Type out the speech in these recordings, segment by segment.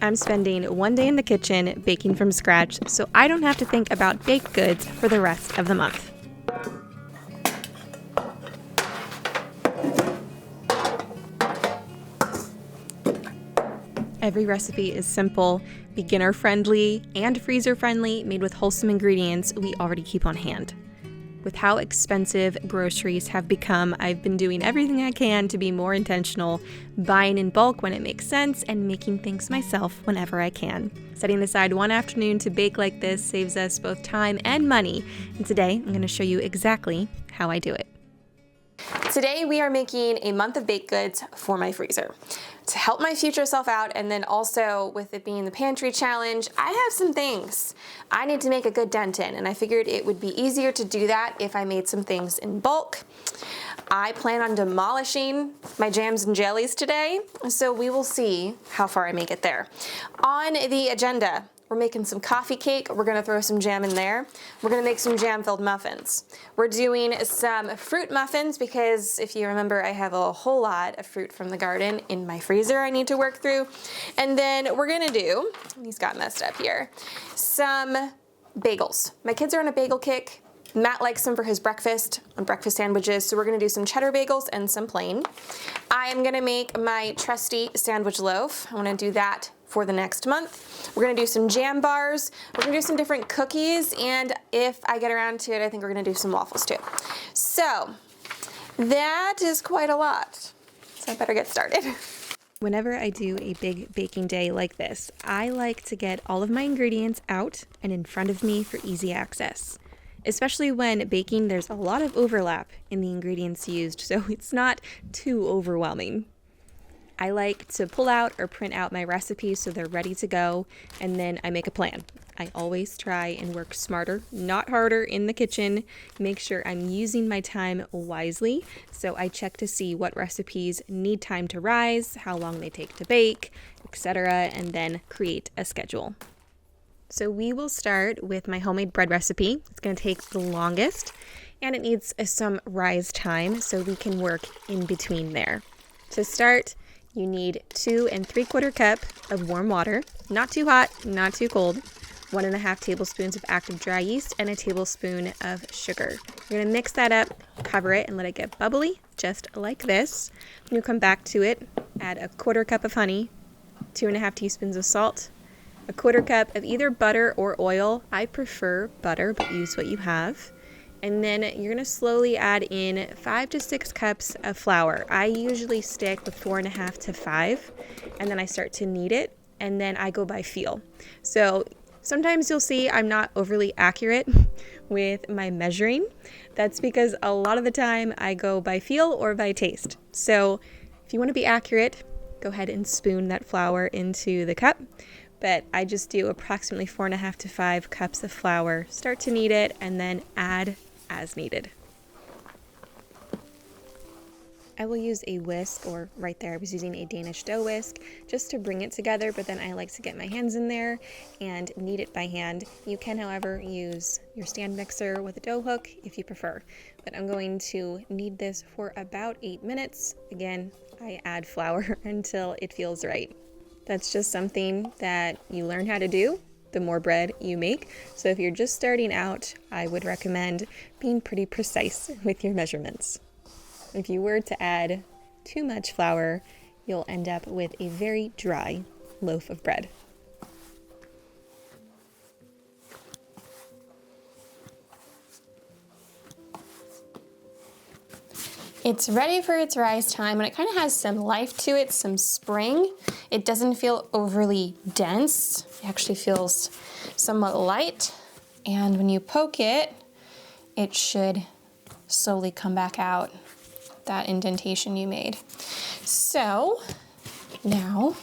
I'm spending one day in the kitchen baking from scratch so I don't have to think about baked goods for the rest of the month. Every recipe is simple, beginner-friendly, and freezer-friendly, made with wholesome ingredients we already keep on hand. With how expensive groceries have become, I've been doing everything I can to be more intentional, buying in bulk when it makes sense, and making things myself whenever I can. Setting aside one afternoon to bake like this saves us both time and money, and today I'm going to show you exactly how I do it. Today we are making a month of baked goods for my freezer to help my future self out, and then also with it being the pantry challenge, I have some things I need to make a good dent in, and I figured it would be easier to do that if I made some things in bulk. I plan on demolishing my jams and jellies today, so we will see how far I make it there. On the agenda, we're making some coffee cake. We're gonna throw some jam in there. We're gonna make some jam-filled muffins. We're doing some fruit muffins because if you remember, I have a whole lot of fruit from the garden in my freezer I need to work through. And then we're gonna do, these got messed up here, some bagels. My kids are on a bagel kick. Matt likes them for his breakfast on breakfast sandwiches, so we're gonna do some cheddar bagels and some plain. I am gonna make my trusty sandwich loaf. I wanna do that for the next month. We're gonna do some jam bars. We're gonna do some different cookies, and if I get around to it, I think we're gonna do some waffles too. So that is quite a lot, so I better get started. Whenever I do a big baking day like this, I like to get all of my ingredients out and in front of me for easy access. Especially when baking, there's a lot of overlap in the ingredients used, so it's not too overwhelming. I like to pull out or print out my recipes so they're ready to go, and then I make a plan. I always try and work smarter, not harder in the kitchen, make sure I'm using my time wisely. So I check to see what recipes need time to rise, how long they take to bake, etc., and then create a schedule. So we will start with my homemade bread recipe. It's going to take the longest, and it needs some rise time so we can work in between there. To start, you need 2 3/4 cups of warm water, not too hot, not too cold, 1.5 tablespoons of active dry yeast, and a tablespoon of sugar. You're going to mix that up, cover it, and let it get bubbly, just like this. When you come back to it, add 1/4 cup of honey, 2.5 teaspoons of salt, 1/4 cup of either butter or oil. I prefer butter, but use what you have. And then you're going to slowly add in 5 to 6 cups of flour. I usually stick with 4.5 to 5, and then I start to knead it, and then I go by feel. So sometimes you'll see I'm not overly accurate with my measuring. That's because a lot of the time I go by feel or by taste. So if you want to be accurate, go ahead and spoon that flour into the cup. But I just do approximately 4.5 to 5 cups of flour, start to knead it, and then add as needed. I will use a whisk, or right there I was using a Danish dough whisk, just to bring it together, but then I like to get my hands in there and knead it by hand. You can, however, use your stand mixer with a dough hook if you prefer. But I'm going to knead this for about 8 minutes. Again, I add flour until it feels right. That's just something that you learn how to do the more bread you make. So if you're just starting out, I would recommend being pretty precise with your measurements. If you were to add too much flour, you'll end up with a very dry loaf of bread. It's ready for its rise time, and it kind of has some life to it, some spring. It doesn't feel overly dense. It actually feels somewhat light. And when you poke it, it should slowly come back out, that indentation you made. So now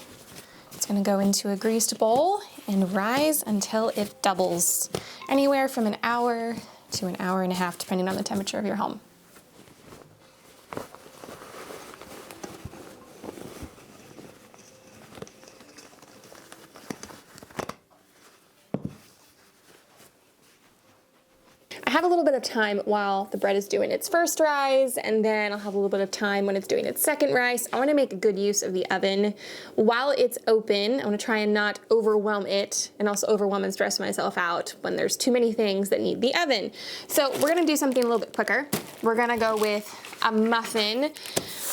it's going to go into a greased bowl and rise until it doubles, anywhere from an hour to an hour and a half, depending on the temperature of your home. I have have a little bit of time while the bread is doing its first rise, and then I'll have a little bit of time when it's doing its second rise. I want to make a good use of the oven while it's open. I want to try and not overwhelm it, and also overwhelm and stress myself out when there's too many things that need the oven. So we're going to do something a little bit quicker. We're going to go with a muffin.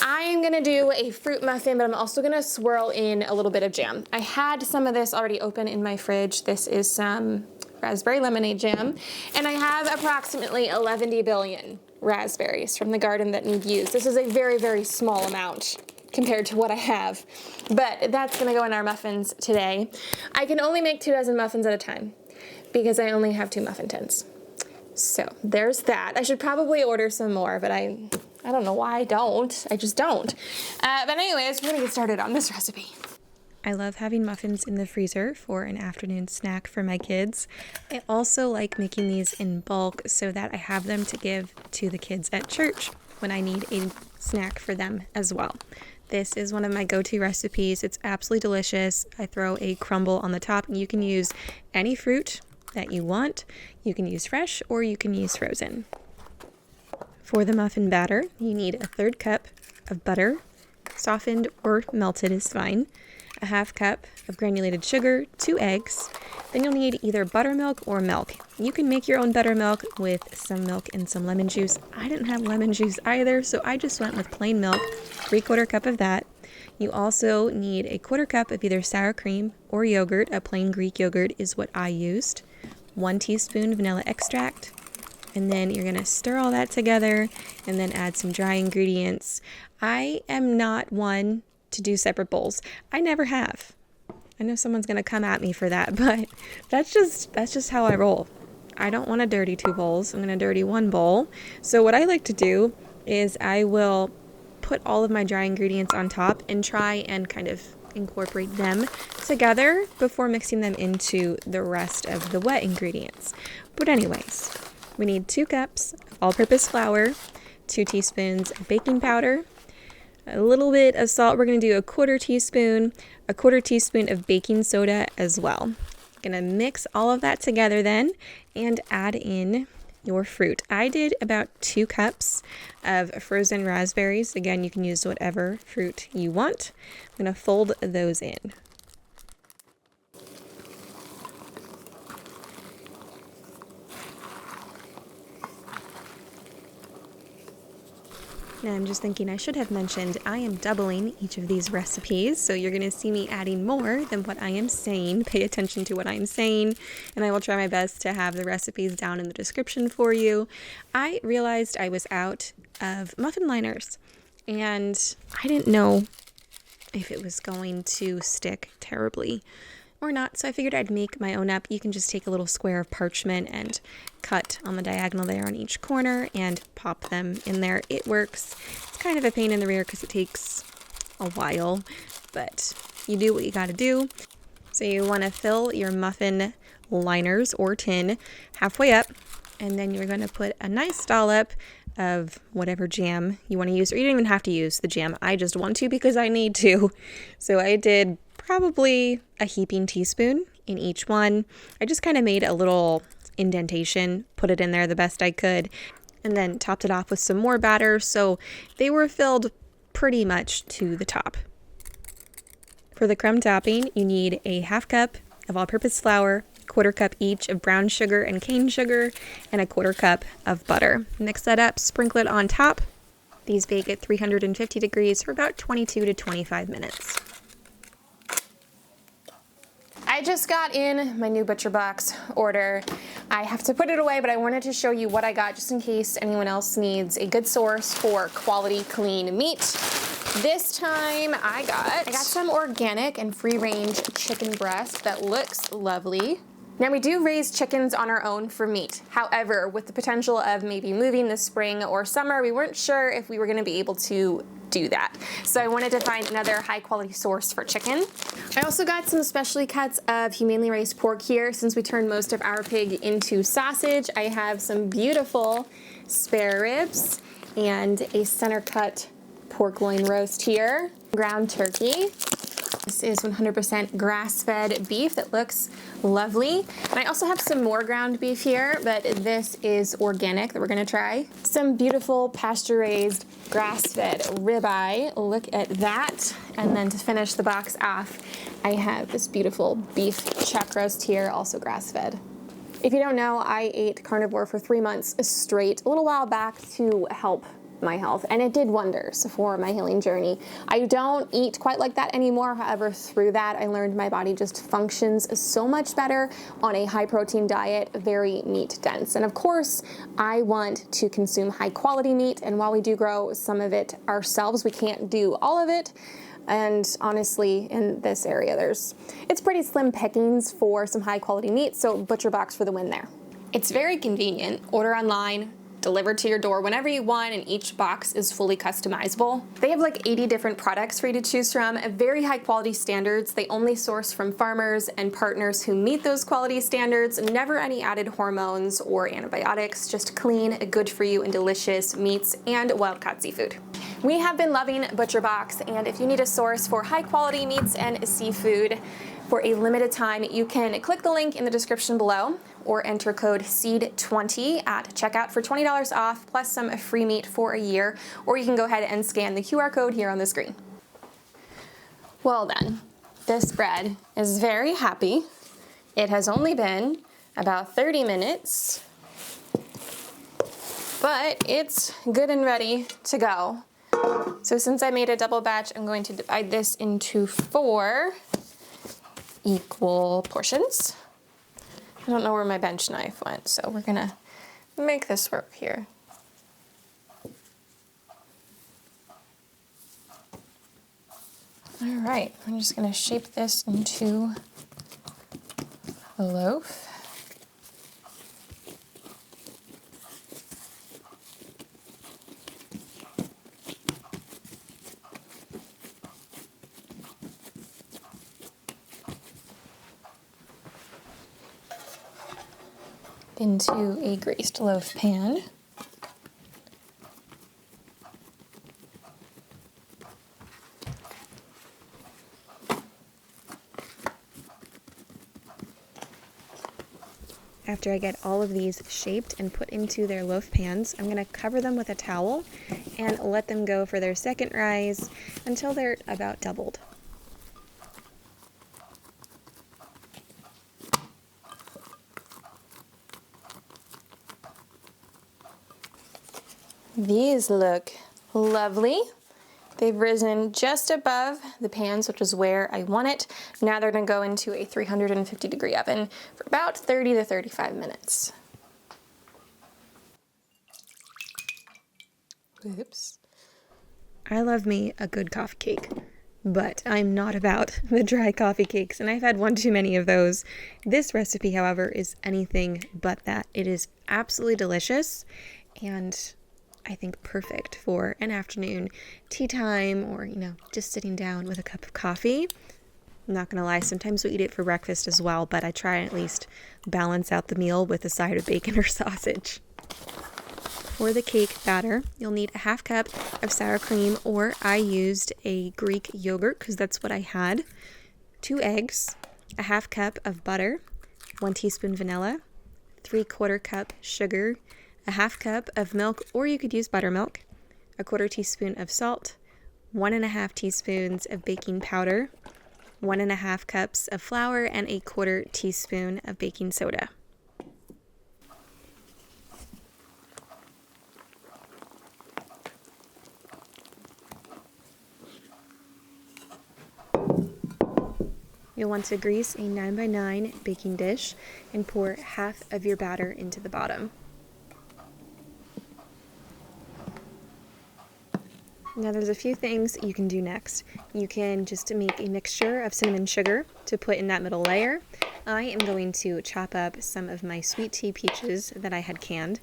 I am gonna do a fruit muffin, but I'm also gonna swirl in a little bit of jam. I had some of this already open in my fridge. This is some raspberry lemonade jam, and I have approximately 11 billion raspberries from the garden that need used. This is a very, very small amount compared to what I have, but that's gonna go in our muffins today. I can only make 2 dozen muffins at a time because I only have 2 muffin tins. So there's that. I should probably order some more, but I don't know why I don't. I just don't. But anyways, we're gonna get started on this recipe. I love having muffins in the freezer for an afternoon snack for my kids. I also like making these in bulk so that I have them to give to the kids at church when I need a snack for them as well. This is one of my go-to recipes. It's absolutely delicious. I throw a crumble on the top, and you can use any fruit that you want. You can use fresh or you can use frozen. For the muffin batter, you need a 1/3 cup of butter, softened or melted is fine, a 1/2 cup of granulated sugar, 2 eggs. Then you'll need either buttermilk or milk. You can make your own buttermilk with some milk and some lemon juice. I didn't have lemon juice either, so I just went with plain milk, 3/4 cup of that. You also need a 1/4 cup of either sour cream or yogurt. A plain Greek yogurt is what I used. 1 teaspoon vanilla extract. And then you're gonna stir all that together and then add some dry ingredients. I am not one to do separate bowls. I never have. I know someone's gonna come at me for that, but that's just how I roll. I don't want to dirty 2 bowls. I'm gonna dirty 1 bowl. So what I like to do is I will put all of my dry ingredients on top and try and kind of incorporate them together before mixing them into the rest of the wet ingredients. But anyways, we need 2 cups of all-purpose flour, 2 teaspoons of baking powder, a little bit of salt. We're going to do a 1/4 teaspoon, a 1/4 teaspoon of baking soda as well. Going to mix all of that together then and add in your fruit. I did about 2 cups of frozen raspberries. Again, you can use whatever fruit you want. I'm going to fold those in. Now I'm just thinking I should have mentioned I am doubling each of these recipes, so you're going to see me adding more than what I am saying. Pay attention to what I'm saying, and I will try my best to have the recipes down in the description for you. I realized I was out of muffin liners, and I didn't know if it was going to stick terribly or not, so I figured I'd make my own up. You can just take a little square of parchment and cut on the diagonal there on each corner and pop them in there. It works. It's kind of a pain in the rear because it takes a while, but you do what you gotta do. So you want to fill your muffin liners or tin halfway up, and then you're going to put a nice dollop of whatever jam you want to use, or you don't even have to use the jam. I just want to because I need to. So I did probably a heaping teaspoon in each one. I just kind of made a little indentation, put it in there the best I could, and then topped it off with some more batter, so they were filled pretty much to the top. For the crumb topping, you need a 1/2 cup of all-purpose flour, 1/4 cup each of brown sugar and cane sugar, and a 1/4 cup of butter. Mix that up, sprinkle it on top. These bake at 350 degrees for about 22 to 25 minutes. I just got in my new Butcher Box order. I have to put it away, but I wanted to show you what I got just in case anyone else needs a good source for quality, clean meat. This time I got some organic and free-range chicken breast that looks lovely. Now we do raise chickens on our own for meat. However, with the potential of maybe moving this spring or summer, we weren't sure if we were gonna be able to do that. So I wanted to find another high quality source for chicken. I also got some specialty cuts of humanely raised pork here. Since we turned most of our pig into sausage, I have some beautiful spare ribs and a center cut pork loin roast here. Ground turkey. This is 100% grass-fed beef that looks lovely. And I also have some more ground beef here, but this is organic that we're gonna try. Some beautiful pasture-raised grass-fed ribeye. Look at that. And then to finish the box off, I have this beautiful beef chuck roast here, also grass-fed. If you don't know, I ate carnivore for 3 months straight a little while back to help my health, and it did wonders for my healing journey. I don't eat quite like that anymore. However, through that, I learned my body just functions so much better on a high protein diet, very meat dense. And of course, I want to consume high quality meat, and while we do grow some of it ourselves, we can't do all of it. And honestly, in this area, it's pretty slim pickings for some high quality meat, so Butcher Box for the win there. It's very convenient. Order online, delivered to your door whenever you want, and each box is fully customizable. They have like 80 different products for you to choose from, very high quality standards. They only source from farmers and partners who meet those quality standards, never any added hormones or antibiotics, just clean, good for you and delicious meats and wild-caught seafood. We have been loving Butcher Box, and if you need a source for high quality meats and seafood for a limited time, you can click the link in the description below or enter code SEED20 at checkout for $20 off plus some free meat for a year, or you can go ahead and scan the QR code here on the screen. Well then, this bread is very happy. It has only been about 30 minutes, but it's good and ready to go. So since I made a double batch, I'm going to divide this into 4 equal portions. I don't know where my bench knife went, so we're gonna make this work here. All right, I'm just gonna shape this into a loaf. Into a greased loaf pan. After I get all of these shaped and put into their loaf pans, I'm going to cover them with a towel and let them go for their second rise until they're about doubled. These look lovely. They've risen just above the pans, which is where I want it. Now they're going to go into a 350-degree oven for about 30 to 35 minutes. Oops. I love me a good coffee cake, but I'm not about the dry coffee cakes, and I've had one too many of those. This recipe, however, is anything but that. It is absolutely delicious, and I think perfect for an afternoon tea time or, just sitting down with a cup of coffee. I'm not gonna lie, sometimes we eat it for breakfast as well, but I try and at least balance out the meal with a side of bacon or sausage. For the cake batter, you'll need a half cup of sour cream, or I used a Greek yogurt because that's what I had, 2 eggs, a half cup of butter, 1 teaspoon vanilla, 3/4 cup sugar, a half cup of milk, or you could use buttermilk, a 1/4 teaspoon of salt, 1.5 teaspoons of baking powder, 1.5 cups of flour, and a 1/4 teaspoon of baking soda. You'll want to grease a 9x9 baking dish and pour half of your batter into the bottom. Now there's a few things you can do next. You can just make a mixture of cinnamon sugar to put in that middle layer. I am going to chop up some of my sweet tea peaches that I had canned.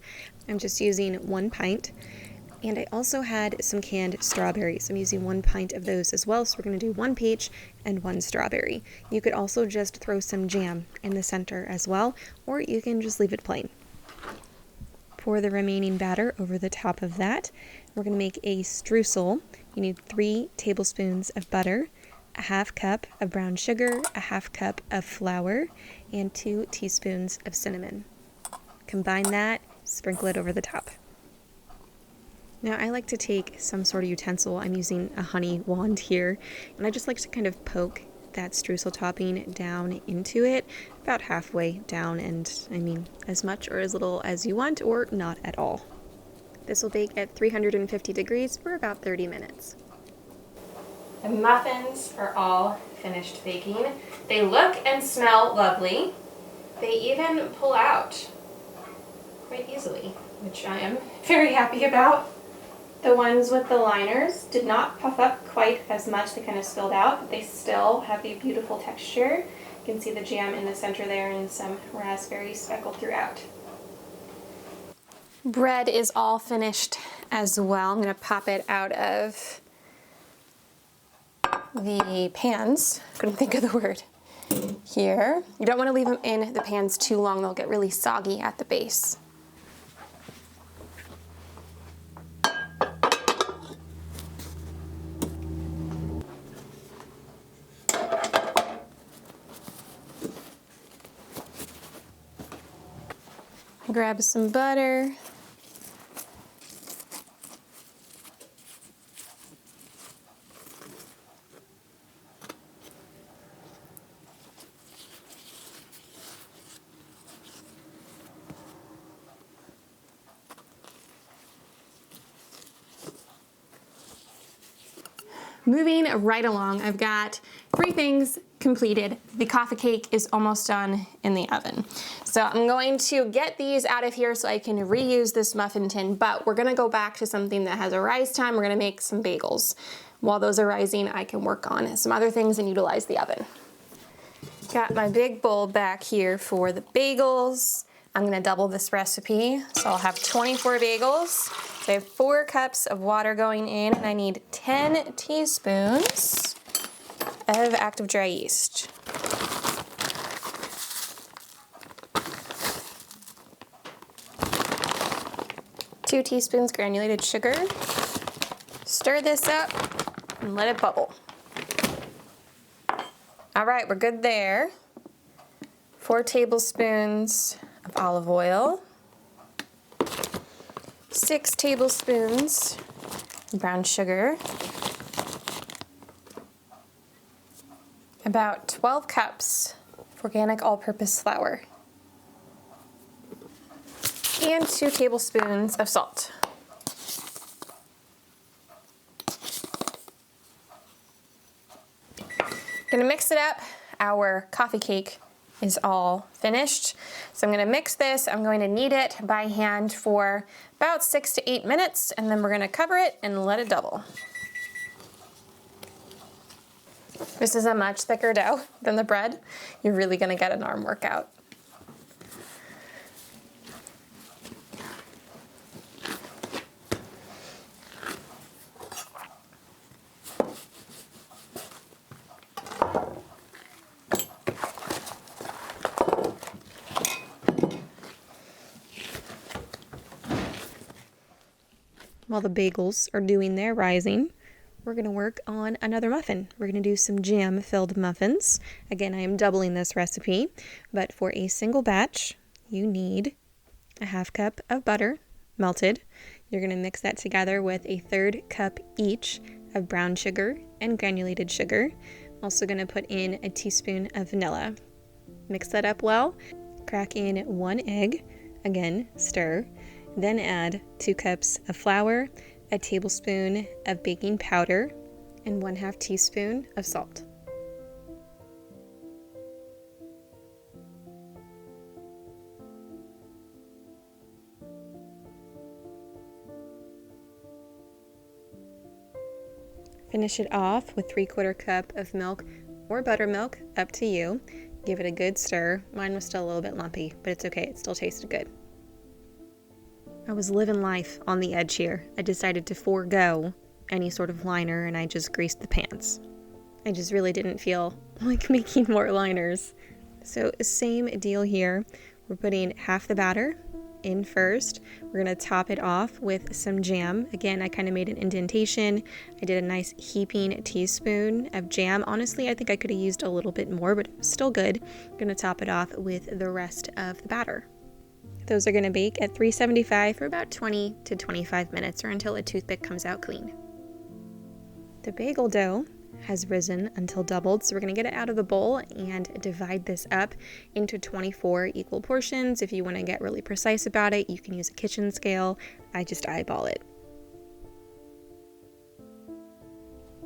I'm just using 1 pint. And I also had some canned strawberries. I'm using 1 pint of those as well, so we're going to do 1 peach and 1 strawberry. You could also just throw some jam in the center as well, or you can just leave it plain. Pour the remaining batter over the top of that. We're going to make a streusel. You need 3 tablespoons of butter, a half cup of brown sugar, a half cup of flour, and 2 teaspoons of cinnamon. Combine that, sprinkle it over the top. Now I like to take some sort of utensil. I'm using a honey wand here, and I just like to kind of poke that streusel topping down into it, about halfway down, and I mean as much or as little as you want, or not at all. This will bake at 350 degrees for about 30 minutes. The muffins are all finished baking. They look and smell lovely. They even pull out quite easily, which I am very happy about. The ones with the liners did not puff up quite as much. They kind of spilled out, but they still have a beautiful texture. You can see the jam in the center there and some raspberry speckled throughout. Bread is all finished as well. I'm going to pop it out of the pans. Couldn't think of the word. Here. You don't want to leave them in the pans too long. They'll get really soggy at the base. Grab some butter. Moving right along, I've got 3 things completed. The coffee cake is almost done in the oven. So I'm going to get these out of here so I can reuse this muffin tin, but we're gonna go back to something that has a rise time. We're gonna make some bagels. While those are rising, I can work on some other things and utilize the oven. Got my big bowl back here for the bagels. I'm gonna double this recipe, so I'll have 24 bagels. So I have 4 cups of water going in, and I need 10 teaspoons of active dry yeast. Two teaspoons granulated sugar. Stir this up and let it bubble. All right, we're good there. 4 tablespoons of olive oil. 6 tablespoons brown sugar. About 12 cups of organic all-purpose flour. And 2 tablespoons of salt. Gonna mix it up. Our coffee cake is all finished. So I'm gonna mix this. I'm going to knead it by hand for about 6 to 8 minutes, and then we're gonna cover it and let it double. This is a much thicker dough than the bread. You're really gonna get an arm workout. While the bagels are doing their rising, we're going to work on another muffin. We're going to do some jam-filled muffins. Again, I am doubling this recipe, but for a single batch, you need a half cup of butter, melted. You're going to mix that together with a 1/3 cup each of brown sugar and granulated sugar. Also going to put in a teaspoon of vanilla. Mix that up well. Crack in 1 egg. Again, stir. Then add 2 cups of flour, a tablespoon of baking powder, and 1/2 teaspoon of salt. Finish it off with 3/4 cup of milk or buttermilk, up to you. Give it a good stir. Mine was still a little bit lumpy, but it's okay, it still tasted good. I was living life on the edge here. I decided to forego any sort of liner, and I just greased the pans. I just really didn't feel like making more liners. So same deal here. We're putting half the batter in first. We're gonna top it off with some jam. Again, I kind of made an indentation. I did a nice heaping teaspoon of jam. Honestly, I think I could have used a little bit more, but it was still good. I'm gonna top it off with the rest of the batter. Those are gonna bake at 375 for about 20 to 25 minutes, or until a toothpick comes out clean. The bagel dough has risen until doubled, so we're going to get it out of the bowl and divide this up into 24 equal portions. If you want to get really precise about it, you can use a kitchen scale. I just eyeball it.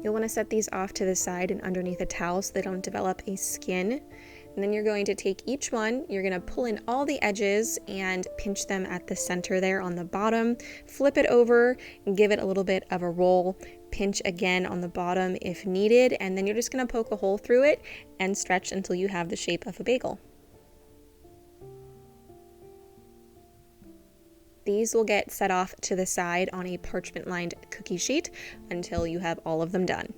You'll want to set these off to the side and underneath a towel so they don't develop a skin. And then you're going to take each one, you're going to pull in all the edges and pinch them at the center there on the bottom. Flip it over and give it a little bit of a roll. Pinch again on the bottom if needed, and then you're just going to poke a hole through it and stretch until you have the shape of a bagel. These will get set off to the side on a parchment-lined cookie sheet until you have all of them done.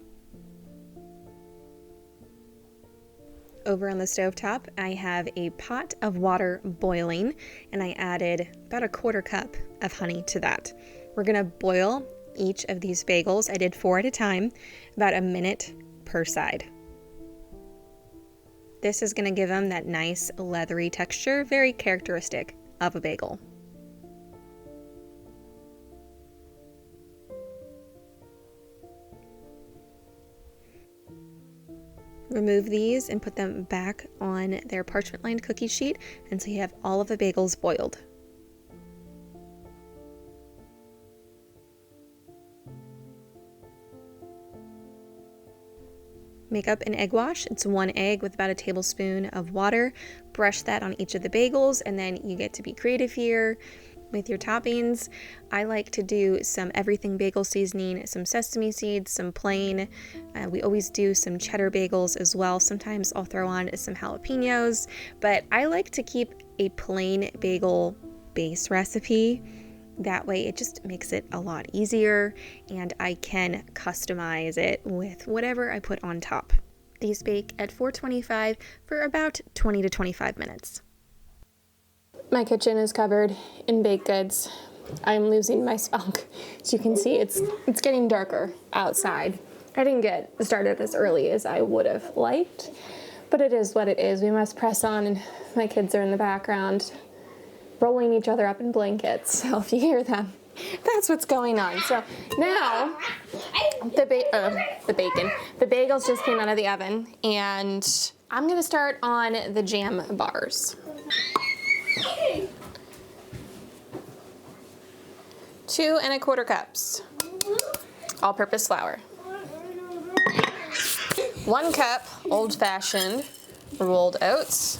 Over on the stovetop, I have a pot of water boiling, and I added about a quarter cup of honey to that. We're gonna boil each of these bagels. I did 4 at a time, about a minute per side. This is gonna give them that nice leathery texture, very characteristic of a bagel. Remove these and put them back on their parchment-lined cookie sheet until you have all of the bagels boiled. Make up an egg wash. It's 1 egg with about a tablespoon of water. Brush that on each of the bagels, and then you get to be creative here with your toppings. I like to do some everything bagel seasoning, some sesame seeds, some plain. We always do some cheddar bagels as well. Sometimes I'll throw on some jalapenos, but I like to keep a plain bagel base recipe. That way it just makes it a lot easier, and I can customize it with whatever I put on top. These bake at 425 for about 20 to 25 minutes. My kitchen is covered in baked goods. I'm losing my spunk. As you can see, it's getting darker outside. I didn't get started as early as I would have liked, but it is what it is. We must press on, and my kids are in the background rolling each other up in blankets. So if you hear them, that's what's going on. So now the bagels just came out of the oven, and I'm gonna start on the jam bars. 2 1/4 cups all-purpose flour. 1 cup old-fashioned rolled oats.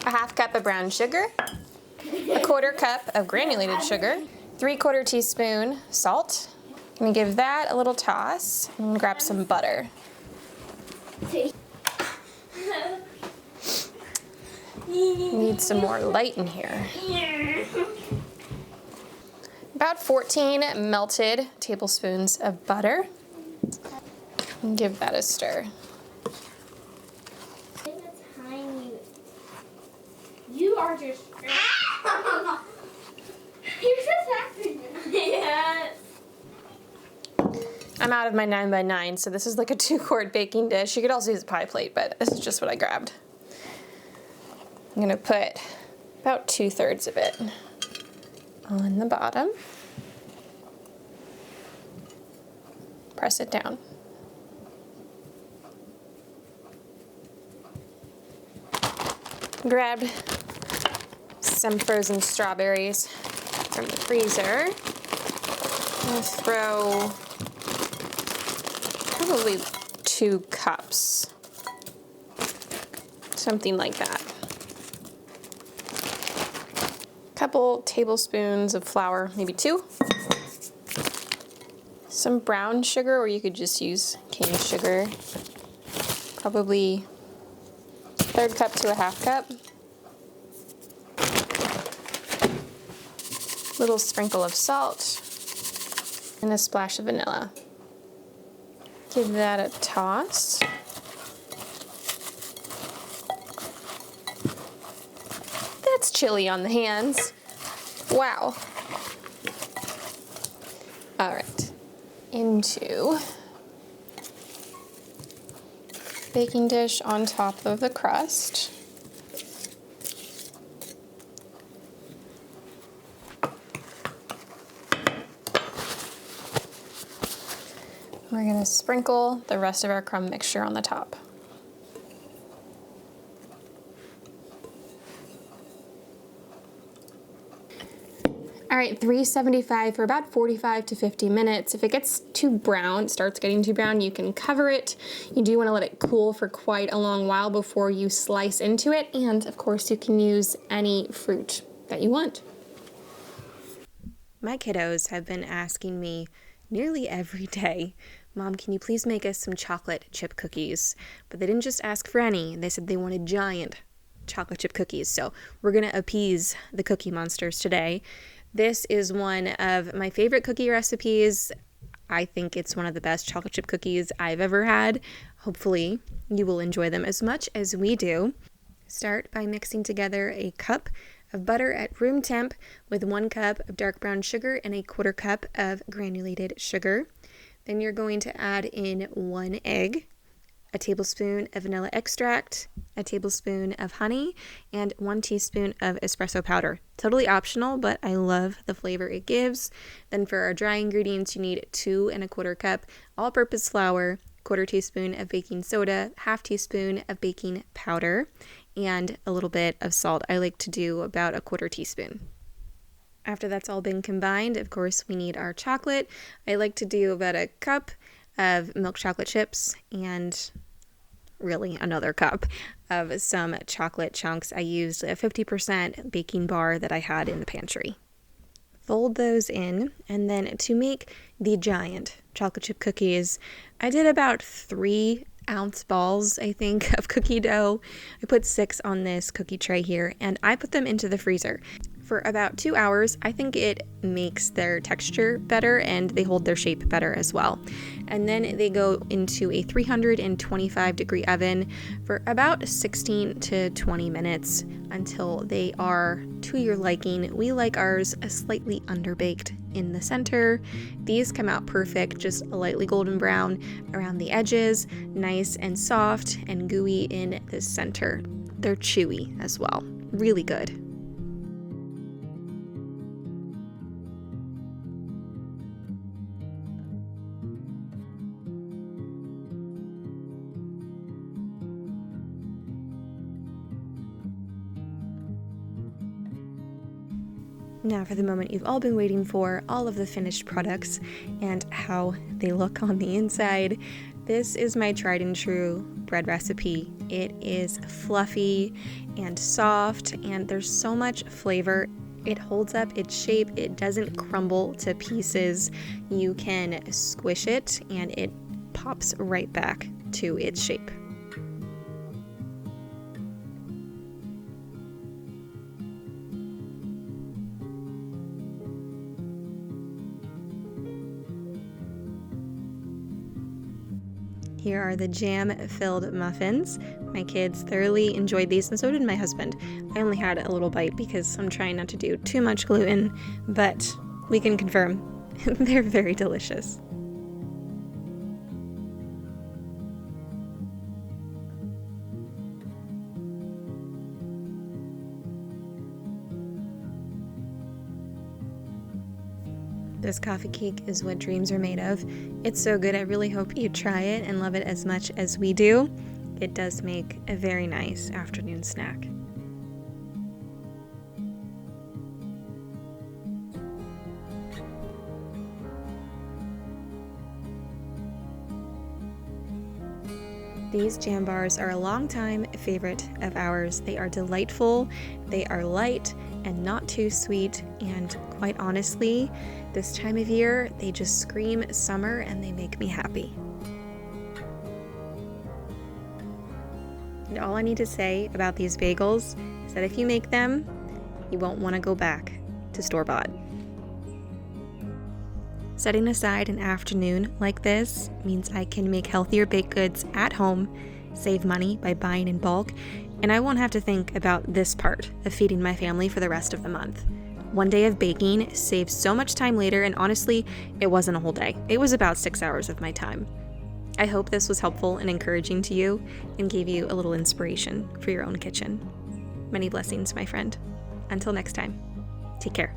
1/2 cup of brown sugar. 1/4 cup of granulated sugar. 3/4 teaspoon salt. I'm gonna give that a little toss. I'm gonna grab some butter. Need some more light in here. About 14 melted tablespoons of butter. And give that a stir. You are just. You're just acting. Yes. I'm out of my 9x9, so this is like a 2-quart baking dish. You could also use a pie plate, but this is just what I grabbed. I'm gonna put about 2/3 of it on the bottom. Press it down. Grabbed some frozen strawberries from the freezer. And throw probably 2 cups, something like that. Couple tablespoons of flour, maybe 2. Some brown sugar, or you could just use cane sugar. Probably 1/3 cup to 1/2 cup. Little sprinkle of salt and a splash of vanilla. Give that a toss. That's chilly on the hands. Wow. All right, into baking dish on top of the crust. We're gonna sprinkle the rest of our crumb mixture on the top. All right, 375 for about 45 to 50 minutes. If it gets too brown, starts getting too brown, you can cover it. You do want to let it cool for quite a long while before you slice into it. And of course, you can use any fruit that you want. My kiddos have been asking me nearly every day, Mom, can you please make us some chocolate chip cookies? But they didn't just ask for any. They said they wanted giant chocolate chip cookies. So we're going to appease the cookie monsters today. This is one of my favorite cookie recipes. I think it's one of the best chocolate chip cookies I've ever had. Hopefully you will enjoy them as much as we do. Start by mixing together a cup of butter at room temp with 1 cup of dark brown sugar and a 1/4 cup of granulated sugar. Then you're going to add in 1 egg, a tablespoon of vanilla extract, a tablespoon of honey, and 1 teaspoon of espresso powder. Totally optional, but I love the flavor it gives. Then for our dry ingredients, you need 2 1/4 cup all-purpose flour, 1/4 teaspoon of baking soda, 1/2 teaspoon of baking powder, and a little bit of salt. I like to do about a 1/4 teaspoon. After that's all been combined, of course, we need our chocolate. I like to do about a cup of milk chocolate chips and really another cup of some chocolate chunks. I used a 50% baking bar that I had in the pantry. Fold those in, and then to make the giant chocolate chip cookies, I did about 3-ounce balls, I think, of cookie dough. I put 6 on this cookie tray here, and I put them into the freezer for about 2 hours. I think it makes their texture better and they hold their shape better as well. And then they go into a 325-degree oven for about 16 to 20 minutes until they are to your liking. We like ours slightly underbaked in the center. These come out perfect, just lightly golden brown around the edges, nice and soft and gooey in the center. They're chewy as well. Really good. Now for the moment you've all been waiting for, all of the finished products and how they look on the inside. This is my tried and true bread recipe. It is fluffy and soft, and there's so much flavor. It holds up its shape. It doesn't crumble to pieces. You can squish it and it pops right back to its shape. Here are the jam-filled muffins. My kids thoroughly enjoyed these, and so did my husband. I only had a little bite because I'm trying not to do too much gluten, but we can confirm they're very delicious. This coffee cake is what dreams are made of. It's so good. I really hope you try it and love it as much as we do. It does make a very nice afternoon snack. These jam bars are a longtime favorite of ours. They are delightful, they are light and not too sweet, and quite honestly, this time of year, they just scream summer and they make me happy. And all I need to say about these bagels is that if you make them, you won't want to go back to store-bought. Setting aside an afternoon like this means I can make healthier baked goods at home, save money by buying in bulk, and I won't have to think about this part of feeding my family for the rest of the month. One day of baking saves so much time later, and honestly, it wasn't a whole day. It was about 6 hours of my time. I hope this was helpful and encouraging to you and gave you a little inspiration for your own kitchen. Many blessings, my friend. Until next time, take care.